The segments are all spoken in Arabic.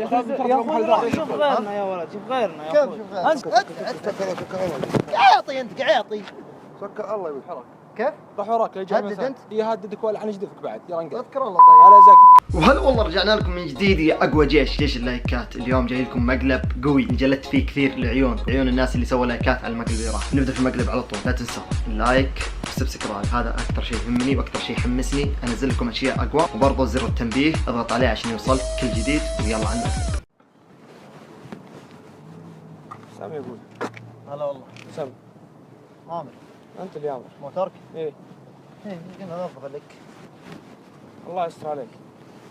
اخوي شوف غيرنا يا ولد، شوف غيرنا يا اخوي. كيف شوف غيرنا؟ انت عاطي انت عاطي. سكر الله يبي حرك. كيف؟ روح وراك يا جماعه. هدد انت؟ يهددك ولا حنجدفك بعد. يلا انقل. اذكر الله طيب. على زق. وهلا والله رجعنا لكم من جديد يا اقوى جيش اللايكات. اليوم جاي لكم مقلب قوي نجلت فيه كثير لعيون الناس اللي سووا لايكات على المقلب اللي راح. نبدا في المقلب على طول. لا تنسوا اللايك والسبسكرايب، هذا اكثر شيء يهمني واكثر شيء يحمسني انزل لكم اشياء اقوى. وبرضه زر التنبيه اضغط عليه عشان يوصلك كل جديد. ويلا على المقلب. سامي يقول. هلا والله. سامي. عامر. انت اللي عامر. موتورك؟ ايه قلنا ننظف لك. الله يستر عليك.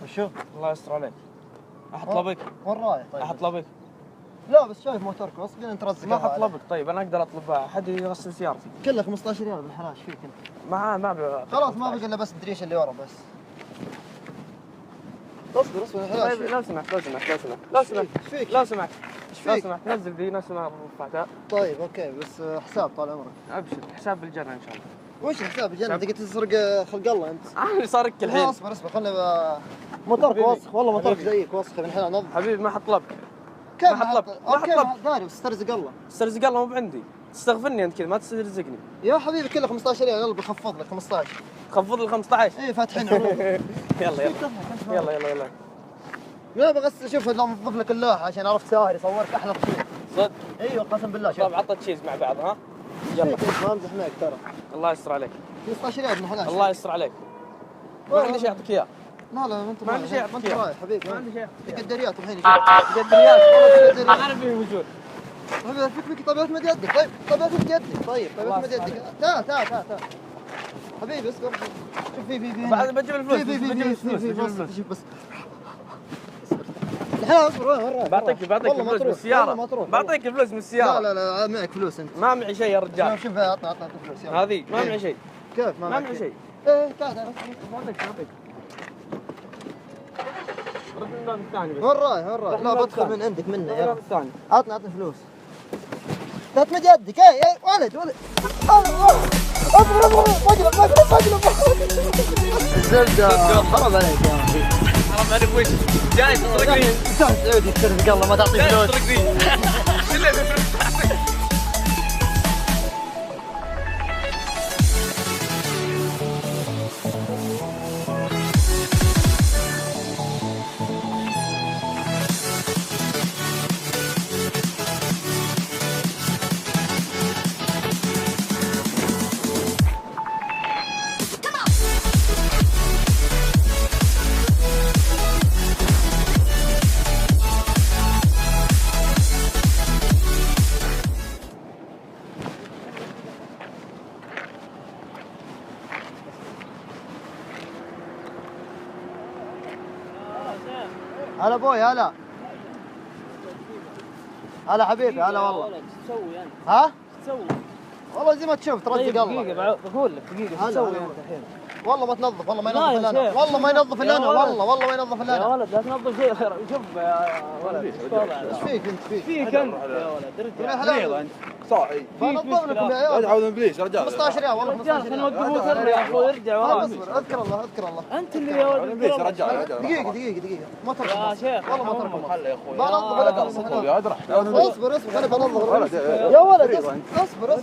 وشو؟ الله يستر عليك. احط لبك. وين رايح طيب؟ احط لبك. لا بس شايف موتورك وصل انت رزق. ما احط لبك. طيب انا اقدر اطلب احد يغسل سيارتي. كله 15 ريال بالحلال. ايش فيك انت؟ ما خلاص ما بقى الا بس الدريش اللي ورا بس. اصبر طيب لو سمحت ايش فيك؟ لو سمحت نزل ذي نفس ما رفعتها. طيب اوكي بس حساب طال عمرك. ابشر حساب بالجنة ان شاء الله. وش حساب الجنة؟ تقدر تسرق خلق الله انت. اللي صارك الحين. اصبر خلنا موتورك وسخ والله موتورك زيك وسخ من هنا نظف. حبيبي ما حط لب. كيف ما حط لب. اوكي داري بس استرزق الله. استرزق الله مو بعندي. تستغفرني انت كذا ما تسترزقني. يا حبيبي كله 15 ريال. يلا بخفض لك 15. خفض لي 15. اي فاتحين عروض. يلا لا بس شوف لو نضيف لك اللوحه عشان عرفت ساهر يصورك احلى تصوير. صدق؟ ايوه قسم بالله. شوف طيب عطى تشيز مع بعض ها؟ يلا ما امزح معك ترى. الله يستر عليك. 15 ريال من حلال. الله يستر عليك. ما عندي شيء اعطيك اياه. لا انت ما عندي شيء اعطيك انت اياه. رايح حبيبي. ما عندي شيء. تقدريات الحين. تقدريات. انا فيه وجود. حبيبي فيك طبيعة مد يدك. طيب طبيعة مد يدك. طيب طبيعة مد يدك. تعال حبيبي اصبر. شوف في بعد بجيب الفلوس. شوف بس الحين اصبر. وين بعطيك الفلوس من السيارة. بعطيك الفلوس من السيارة. لا معك فلوس انت. ما معي شيء يا رجال. شوف عطنا فلوس. هذه ما معي شيء. كيف ما معي شيء؟ ايه تعال بعطيك. رد من الباب الثاني بس. وين رايح؟ لا بدخل من عندك منه يا الباب الثاني. عطنا فلوس. لا تمد يدك. اي ولد اصبر مقلب الزبده. حرام عليك يا اخي. حرام عليك وش؟ جاي تسرقني. سعودي تسرق الله ما تعطي فلوس. تسرقني. هلا ابوي. هلا حبيبي. هلا والله. ايش تسوي انت؟ ها؟ ايش تسوي؟ والله زي ما تشوف ترزق الله. دقيقة بقول لك دقيقة. ايش تسوي انت الحين؟ والله ما تنظف. والله ما لا ينظف يا الا انا. شيخ. والله ما ينظف الا انا. يا ولد. والله ما ينظف الا يا انا. ولد لا تنظف شيء. شوف يا ولد ايش ايش فيك انت؟ فيك انت يا ولد؟ يا ارجع. حلال انت صاحي. بنظف لكم يا عيال. ادعوا من ابليس يا رجال. 15 ريال والله 15 رجال ريال. خلينا نوقفه سر يا اخوي. ارجع وراك. اصبر اذكر الله. انت اللي يا ولد. ابليس يا رجال. دقيقة ما تركب. يا شيخ والله ما تركب. خله يا اخوي. بنظف لك. يا ادرح. اصبر خليني بنظف. يا ولد اصبر.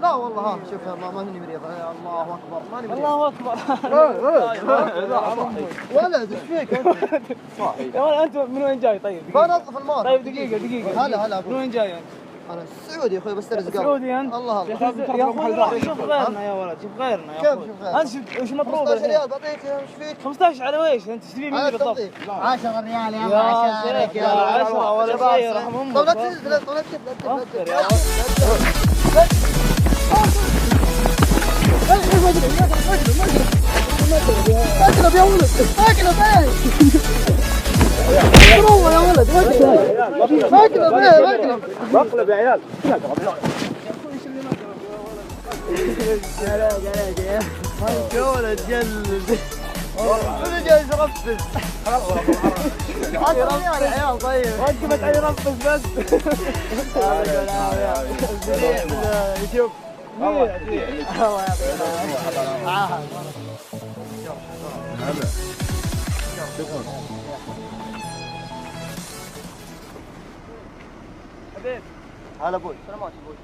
لا والله ها شوف ما هني مريض. يا الله اكبر. ماني مريض. الله اكبر. ولد ايش فيك انت؟ صاحي. يا ولد انت من وين جاي طيب؟ بنظف الماء. طيب دقيقة. هلا من وين جاي انت؟ انا سعودي يا اخوي بس ترزق. سعودي انت؟ الله يا اخوي شوف غيرنا يا ولد. شوف غيرنا يا كيف اخوي. شوف غيرنا؟ انت وش مطلوب 15 الحين؟ ريال بعطيك. ايش فيك؟ 15 على ويش؟ انت ايش تبي مني بالضبط؟ 10 ريال يا عشانك يا 10 ولا شيء رحم امك. طب لا تنزل. طب لا تكذب. يا ولد. اقلب يا ولد. اقلب والله يا ولد. مقلب يا عيال. يا ولد جلد. انا جاي ارفس. يا عيال طيب. وقفت علي رفس بس. شوف الله يعطيك. حبيب هلا ابوي. سلامات ابوي.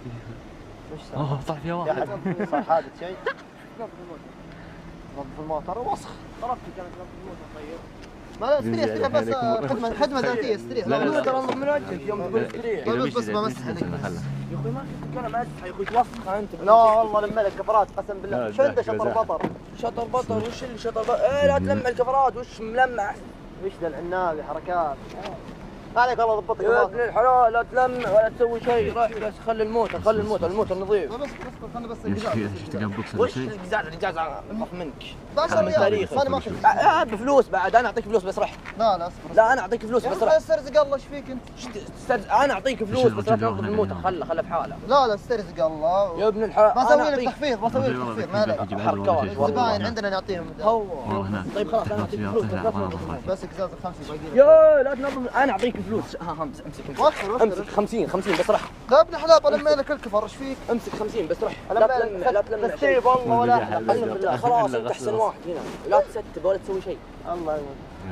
وش طلع فيها يا واحد. حد صار حادث شيء؟ نظف الموتر. نظف الموتر وسخ. طلبتك كانت تنظف الموتر طيب. ما لا استريح بس خدمة ذاتية استريح. لا، لا، لا. ترى من وجهك يوم تقول استريح. طيب بس بمسح عليك. يا اخوي ما كنت انا امسح يا اخوي توسخه انت. لا والله لما لك كفرات قسم بالله. لا، شو عنده لا، شطر بطر؟ شطر بطل وش اللي شطر بطل؟ ايه لا تلمع الكفرات وش ملمع. وش ذا العنابي حركات. ما عليك والله ضبطك يا الموتر. ابن الحلال لا تلمع ولا تسوي شيء روح بس خلي الموتر الموتر نظيف. بس خلنا بس وش القزاز اخاف منك. 10 ريال تاريخ. انا ما اخذ. بفلوس بعد انا اعطيك فلوس بس رح. لا لا اصبر. لا انا اعطيك فلوس يا بس اخي رح. استرزق الله ايش فيك انت؟ انا اعطيك فلوس بس لا تنظف الموتر خله بحاله. لا لا استرزق الله. يا ابن الحلال بسوي لك تخفيض بسوي لك تخفيض ما عليك. الزباين عندنا نعطيهم. طيب خلاص انا اعطيك فلوس بس لا تنظف. بس قزاز الخمسة باقي. يا لا تنظف انا اعطيك فلوس امسك وخر امسك 50 بس رح. لا ابن حلال طلع لك الكفر ايش فيك؟ امسك 50 بس رح. لا تلمع تستيب والله ولا بالله. احلم بالله خلاص انت احسن واحد هنا لا تستب ولا تسوي شيء. الله يعين.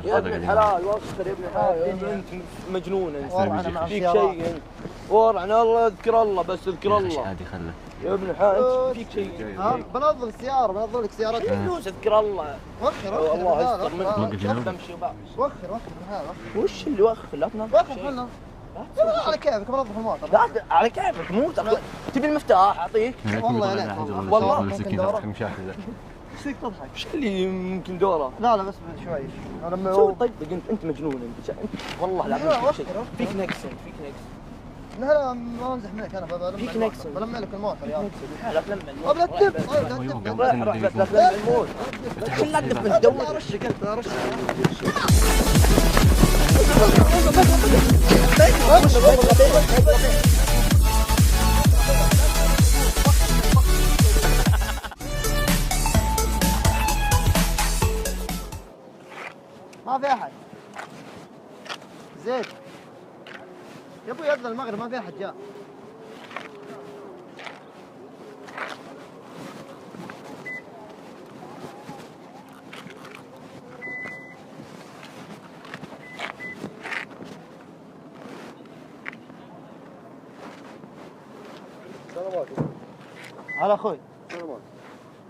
يا ابن الحلال وخر يا ابن الحلال انت مجنون انت ورعنا مع فيك السيارات. شيء انت ورعنا الله اذكر الله بس اذكر الله عادي خله. يا ابن الحلال انت فيك شيء. ها بنظف السيارة بنظف لك سيارتك. فلوس اذكر الله وخر الله يستر منك وقف تمشي وبعض. وخر ابن حلال وش اللي وخر لا تنظف وخر شيء. خلنا على كيفك بنظف الموتر. لا على كيفك مو تبي المفتاح اعطيك. والله يا ليت والله ممكن دورة. ايش فيك تضحك؟ وش اللي يمكن دوره؟ لا لا بس شوي انا لما سوي طيب انت مجنون انت والله لا، لا وخر، فيك نكس فيك نكس لا ما امزح منك انا بلمع فيك الموتر. نكس. بلمع لك الموتر يا لا تلمع طيب لا الموت تدب طيب لا تدب روح لا تلمع الموت لا تدب انت دور ارشك انت ارشك ما في احد زيد يا ابوي يبدا المغرب ما في احد جاء. سلامات. هلا اخوي سلامات.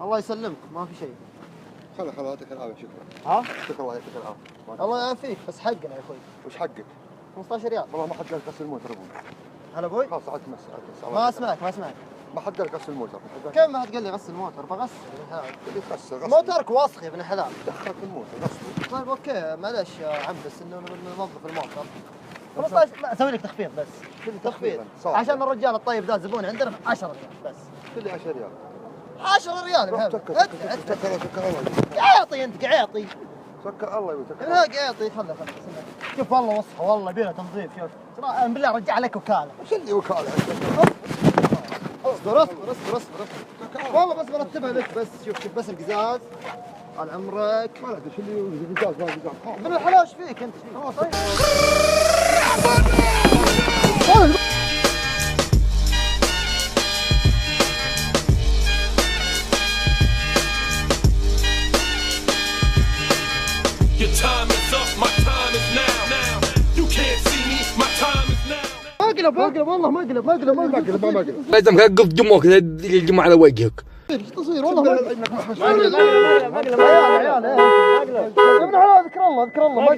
الله يسلمك ما في شيء. خلا يعطيك العافية شكرا. ها؟ شكرا الله يعطيك العافية. الله يعافيك بس حقنا يا اخوي وش حقك؟ 15 ريال. والله ما حق لك غسل الموتر ابوي. هلا ابوي خلاص عاد تمسح. ما اسمعك ما اسمعك. ما حق لك غسل الموتر. كيف ما تقول لي غسل الموتر بغسل يا ابن الحلال. اللي تغسل موترك وسخ يا ابن الحلال. دخلك الموتر غسله. طيب اوكي معلش يا عم بس انه ننظف الموتر 15 لا اسوي لك تخفيض بس تخفيض صح. عشان الرجال الطيب ذا زبون عندنا 10 ريال بس كل 10 ريال. 10 ريال يا سكر محمد الله. قعيطي انت قعيطي سكر الله يبي لا قعيطي خله شوف والله وسخه والله بيها تنظيف شوف ترى بالله رجع لك وكاله وش اللي وكالة؟ اصبر اصبر اصبر اصبر والله بس برتبها لك بس شوف بس القزاز طال عمرك ما ادري شو اللي قزاز ما قزاز. من الحلاوه ايش فيك انت؟ طيب. Your time is up, my time is now. You can't see me, my time is now. اقلب والله ما اقلب ما قلب. لازم تقف دموعك الجمعة على وجهك. ايش تصوير والله ما اقلب عيال يا ابن حلال اذكر الله ما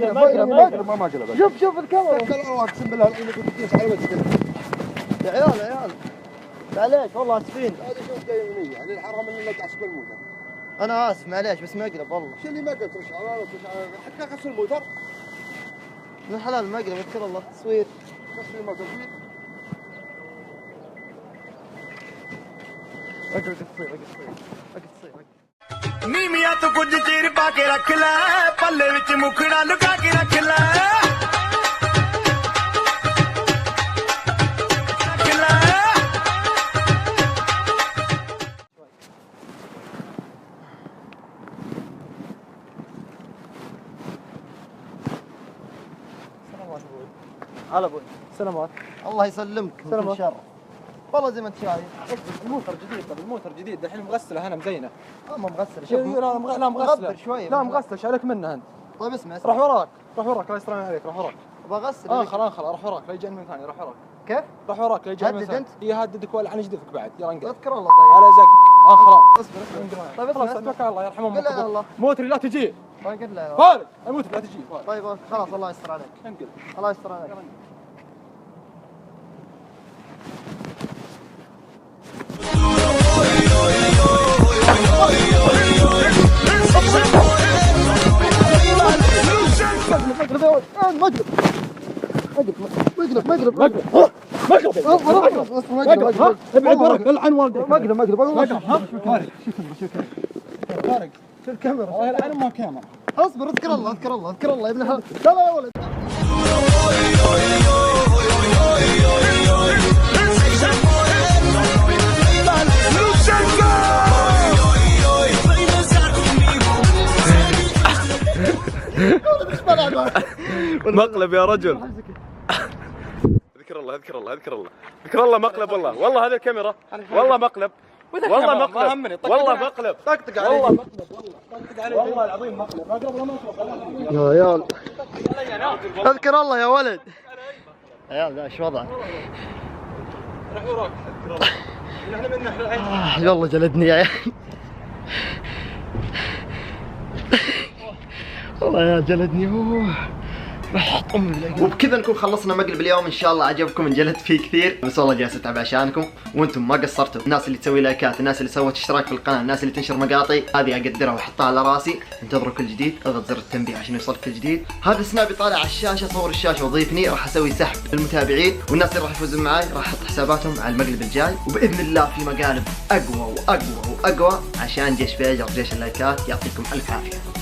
اقلب ما قلب. شوف الكاميرا سكر الله اقسم بالله انك تجلس على وجهك. يا عيال معليش والله اسفين هذا شوف جاي مني يعني الحرام اللي لك عسكر الموتر. انا اسف معليش بس ما اقلب والله شو اللي ما قلت رش على حتى غسل الموتر. من الحلال ما اقلب اذكر الله تصوير غسل الموتر فيه. اقعد تصوير ਨੀਮੀਆਂ ਤੋਂ ਕੁਝ ਚਿਰ ਪਾ ਕੇ ਰੱਖ ਲੈ ਪੱਲੇ ਵਿੱਚ ਮੁਖੜਾ ਲੁਕਾ ਕੇ ਰੱਖ ਲੈ هلا ابوي سلامات الله يسلمك من كل شر والله زي ما انت شايف الموتر جديد طب الموتر جديد الحين مغسله انا مزينه ما مغسل لا مغسله مغبر شوي لا مغسله شالك منه انت طيب اسمع راح وراك الله يسترها عليك راح وراك بغسل. خلاص راح وراك لا يجيني من ثاني، راح وراك. كيف؟ راح وراك لا يجيني من هدد ثاني. أنت؟ يهددك ولا حنجدفك بعد. يلا انقل. اذكر الله طيب. على زق. خلاص. اصبر. طيب خلاص اتوكل على الله يرحمهم. قل لا الله. موتري لا تجي. طيب قل لا. فارق الموتري لا تجي. طيب خلاص الله يستر عليك. انقل. الله يستر عليك. ابعد العن والدك. مقلب. فارق في الكاميرا. والله العن ما كاميرا. اصبر اذكر الله يا ابن لا يا ولد. مقلب يا رجل. اذكر الله مقلب والله هذه الكاميرا والله مقلب والله مقلب طقطق عليه. والله مقلب والله العظيم مقلب. يا عيال اذكر الله يا ولد. عيال ذا ايش وضعه؟ راح وراك. احنا من ناحيه العين. والله جلدني يا عيال. والله يا جلدني. وبكذا نكون خلصنا مقلب اليوم. ان شاء الله عجبكم، انجلدت فيه كثير، بس والله جالس اتعب عشانكم وانتم ما قصرتوا. الناس اللي تسوي لايكات، الناس اللي سوت اشتراك في القناه، الناس اللي تنشر مقاطعي، هذه اقدرها واحطها على راسي. انتظروا كل جديد، اضغط زر التنبيه عشان يوصلك كل جديد. هذا سنابي طالع على الشاشه، صور الشاشه وضيفني، راح اسوي سحب للمتابعين، والناس اللي راح يفوزون معي راح احط حساباتهم على المقلب الجاي، وباذن الله في مقالب اقوى واقوى واقوى عشان جيش فيجر، جيش اللايكات. يعطيكم الف عافيه.